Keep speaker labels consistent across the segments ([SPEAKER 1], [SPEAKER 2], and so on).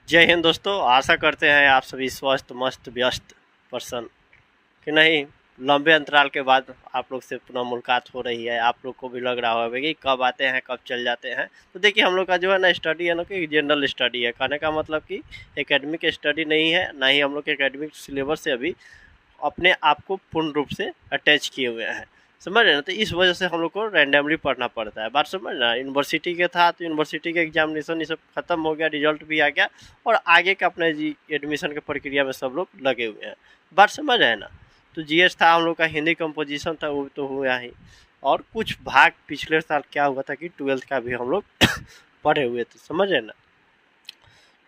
[SPEAKER 1] जय हिंद दोस्तों। आशा करते हैं आप सभी स्वस्थ मस्त व्यस्त पर्सन कि नहीं। लंबे अंतराल के बाद आप लोग से पुनः मुलाकात हो रही है। आप लोग को भी लग रहा होगा कि कब आते हैं कब चल जाते हैं। तो देखिए हम लोग का जो है ना स्टडी है ना कि जनरल स्टडी है। कहने का मतलब कि एकेडमिक स्टडी नहीं है, ना ही हम लोग के एकेडमिक सिलेबस से अभी अपने आप को पूर्ण रूप से अटैच किए हुए हैं। समझ रहे ना। तो इस वजह से हम लोग को रैंडमली पढ़ना पड़ता है। बात समझ ना। यूनिवर्सिटी के था तो यूनिवर्सिटी के एग्जामिनेशन ये सब खत्म हो गया, रिजल्ट भी आ गया और आगे का अपने जी एडमिशन के प्रक्रिया में सब लोग लगे हुए हैं। बात समझ रहे ना। तो जीएस था हम लोग का, हिंदी कंपोजिशन था, वो तो हुआ ही। और कुछ भाग पिछले साल क्या हुआ था कि ट्वेल्थ का भी हम लोग पढ़े हुए थे। समझ रहे ना।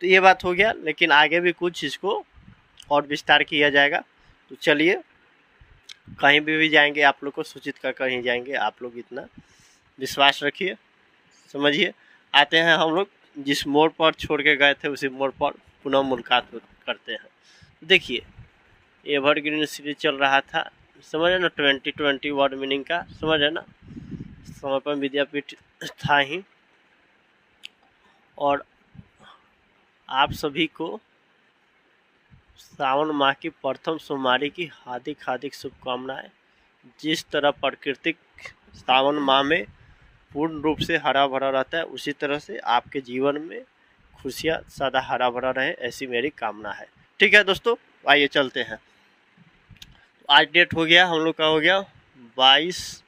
[SPEAKER 1] तो ये बात हो गया, लेकिन आगे भी कुछ इसको और विस्तार किया जाएगा। तो चलिए, कहीं भी जाएंगे आप लोग को सूचित कर कहीं जाएंगे। आप लोग इतना विश्वास रखिए, समझिए। आते हैं हम लोग जिस मोड़ पर छोड़ के गए थे उसी मोड़ पर पुनः मुलाकात करते हैं। देखिए, एवरग्रीन सीरीज चल रहा था, समझ ना। 2020 वर्ड मीनिंग का, समझ है ना। समर्पण विद्यापीठ था ही। और आप सभी को सावन माह की प्रथम सोमवारी की हार्दिक हार्दिक शुभकामनाएं। जिस तरह प्राकृतिक सावन माह में पूर्ण रूप से हरा भरा रहता है, उसी तरह से आपके जीवन में खुशियाँ सदा हरा भरा रहे, ऐसी मेरी कामना है। ठीक है दोस्तों, आइए चलते हैं। आज डेट हो गया हम लोग का, हो गया 22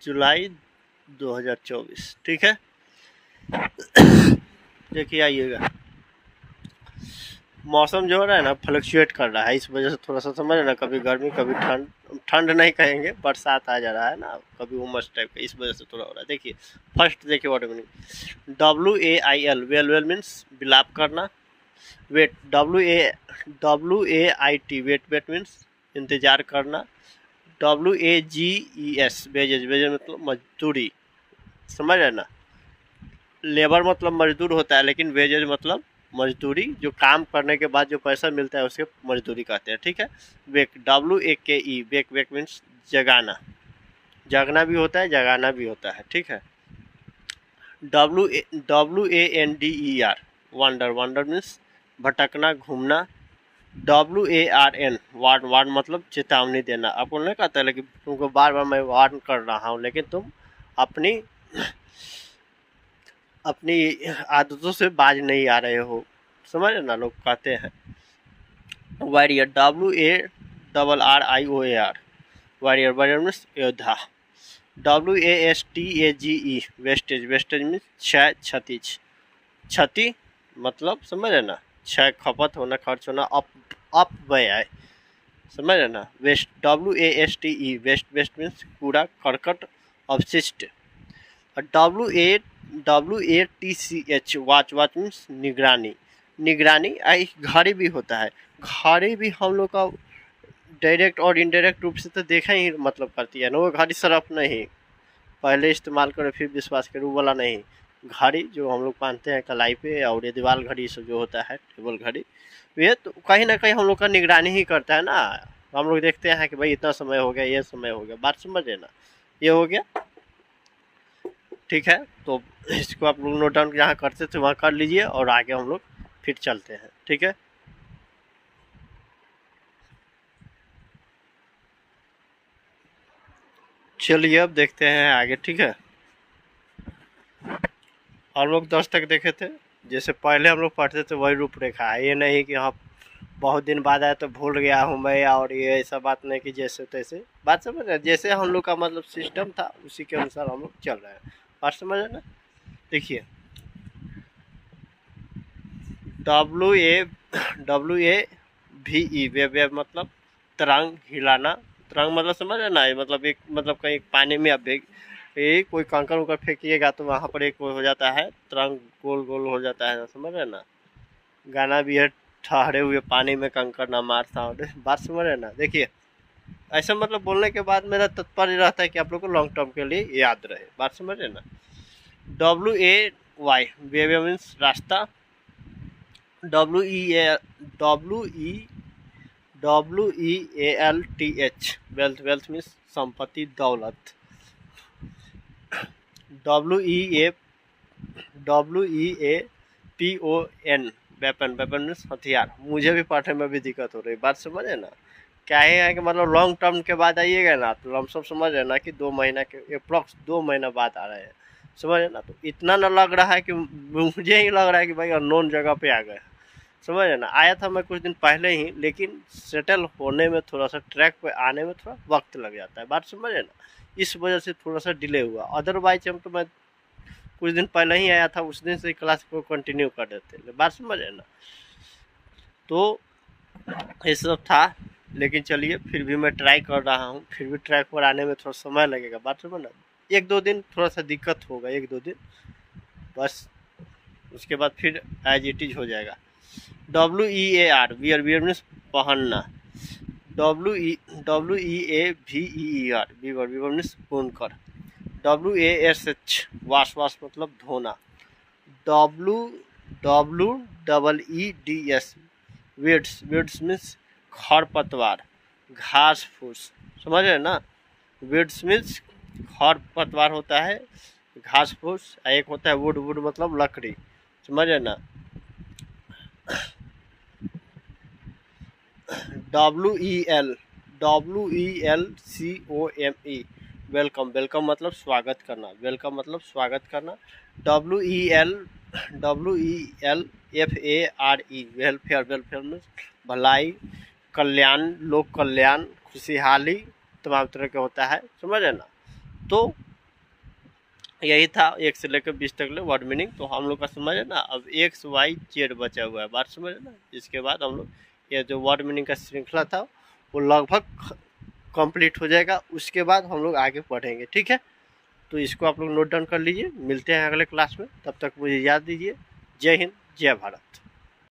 [SPEAKER 1] जुलाई 2024। ठीक है। देखिए आइएगा, मौसम जो हो रहा है ना फ्लक्चुएट कर रहा है, इस वजह से थोड़ा सा समझ ना, कभी गर्मी कभी ठंड। ठंड नहीं कहेंगे, बरसात आ जा रहा है ना, कभी उमस टाइप का, इस वजह से थोड़ा हो रहा है। देखिए फर्स्ट देखिए word meaning, WAIL wail wail means बिलाप करना। Wait, WAIT wait wait means इंतजार करना। WAGES वेजेज वेजेज मतलब मजदूरी, समझ रहे ना। लेबर मतलब मजदूर होता है, लेकिन वेजेज मतलब मजदूरी, जो काम करने के बाद जो पैसा मिलता है उसे मजदूरी कहते हैं। ठीक है। वेक, WAKE वेक वेक मीन्स जगाना। जगना भी होता है, जगाना भी होता है। ठीक है। WANDER वंडर, वंडर मीन्स भटकना घूमना। WARN वार्न, वार्न मतलब चेतावनी देना। आपको नहीं कहता है, लेकिन तुमको बार बार मैं वार्न कर रहा हूँ, लेकिन तुम अपनी अपनी आदतों से बाज नहीं आ रहे हो। समझ ना, लोग कहते हैं। Warrior, WARRIOR warrior, warrior means योद्धा। WASTAGE वेस्टेज, वेस्टेज मीन्स क्षय क्षतिज। क्षति मतलब समझ रहे ना, क्षय खपत होना, खर्च होना, अपव्यय, समझ रहे ना। Waste, WASTE waste, waste means कूड़ा करकट अवशिष्ट। WATCH वाच, वाच मीन्स निगरानी। निगरानी आई घड़ी भी होता है। घड़ी भी हम लोग का डायरेक्ट और इनडायरेक्ट रूप से तो देखा ही मतलब करती है ना। वो घड़ी सरफ नहीं, पहले इस्तेमाल करो फिर विश्वास करो वाला नहीं। घड़ी जो हम लोग पहनते हैं कलाई पे, और ये दीवार घड़ी सब जो होता है, टेबल घड़ी, ये तो कहीं ना कहीं हम लोग का निगरानी ही करता है ना। हम लोग देखते हैं कि भाई इतना समय हो गया, ये समय हो गया। बात समझ रहे ना। ये हो गया। ठीक है। तो इसको आप लोग नोट डाउन जहाँ करते थे वहाँ कर लीजिए, और आगे हम लोग फिर चलते हैं। ठीक है। चलिए अब देखते हैं आगे। ठीक है। हम लोग 10 तक देखे थे, जैसे पहले हम लोग पढ़ते थे वही रूपरेखा है। ये नहीं कि हाँ बहुत दिन बाद आया तो भूल गया हूँ मैं, और ये ऐसा बात नहीं कि जैसे तैसे। बात समझ रहे, जैसे हम लोग का मतलब सिस्टम था उसी के अनुसार हम लोग चल रहे हैं। बात समझ रहे ना। देखिए, WAVE वेव, वेव मतलब तरंग, हिलाना। तरंग मतलब समझ रहे ना, मतलब एक मतलब कहीं पानी में आप कोई कंकड़ उकड़ फेंकिएगा तो वहाँ पर एक वो हो जाता है तरंग, गोल गोल हो जाता है, समझ रहे ना। गाना भी है, ठहरे हुए पानी में कंकड़ ना मार साउंड। बात समझ रहे ना। देखिए, ऐसा मतलब बोलने के बाद मेरा तात्पर्य रहता है कि आप लोग को लॉन्ग टर्म के लिए याद रहे। बात समझ रहे ना। WAY वे मीन्स रास्ता। WEALTH वेल्थ, वेल्थ मीन्स संपत्ति, दौलत। WEA PON, weapon, weapon means हथियार। मुझे भी पढ़ने में भी दिक्कत हो रही, बात समझे ना। क्या है कि मतलब लॉन्ग टर्म के बाद आइएगा ना तो हम सब समझ रहे ना कि 2 महीना के अप्रॉक्स 2 महीना बाद आ रहे हैं, समझ रहे ना। तो इतना न लग रहा है कि मुझे ही लग रहा है कि भाई अननोन जगह पे आ गए, समझ रहे ना। आया था मैं कुछ दिन पहले ही, लेकिन सेटल होने में थोड़ा सा, ट्रैक पे आने में थोड़ा वक्त लग जाता है, बात समझ रहे ना। इस वजह से थोड़ा सा डिले हुआ, अदरवाइज हम तो मैं कुछ दिन पहले ही आया था, उस दिन से क्लास को कंटिन्यू कर देते, बात समझ रहे ना। तो ये सब था, लेकिन चलिए फिर भी मैं ट्राई कर रहा हूँ, फिर भी ट्रैक पर आने में थोड़ा समय लगेगा, बात समझ ना। 1-2 दिन थोड़ा सा दिक्कत होगा, 1-2 दिन बस, उसके बाद फिर एज इट इज हो जाएगा। WEAR, वियर, वियर मीन्स पहनना। WEAVER, वीवर, वीवर मीन्स बुनकर। WASH, वाश, वाश मतलब धोना। WWEDS, वीड्स, वीड्स मीन्स खरपतवार, घास फूस, समझ रहे ना। वीड्स मीन्स खरपतवार होता है, घास फूस। एक होता है वुड, वुड मतलब लकड़ी, समझ रहे ना। WELCOME, वेलकम, वेलकम मतलब स्वागत करना, वेलकम मतलब स्वागत करना। WELFARE, वेलफेयर, वेलफेयर मीन्स भलाई, कल्याण, लोक कल्याण, खुशहाली, तमाम तरह का होता है, समझ रहे ना। तो यही था 1 से लेकर 20 तक ले वर्ड मीनिंग। तो हम लोग का समझ है ना, अब XYZ बचा हुआ है, बात समझ ना। इसके बाद हम लोग ये जो वर्ड मीनिंग का श्रृंखला था वो लगभग कंप्लीट हो जाएगा, उसके बाद हम लोग आगे पढ़ेंगे, ठीक है। तो इसको आप लोग नोट डाउन कर लीजिए, मिलते हैं अगले क्लास में, तब तक मुझे याद दीजिए। जय हिंद, जय भारत।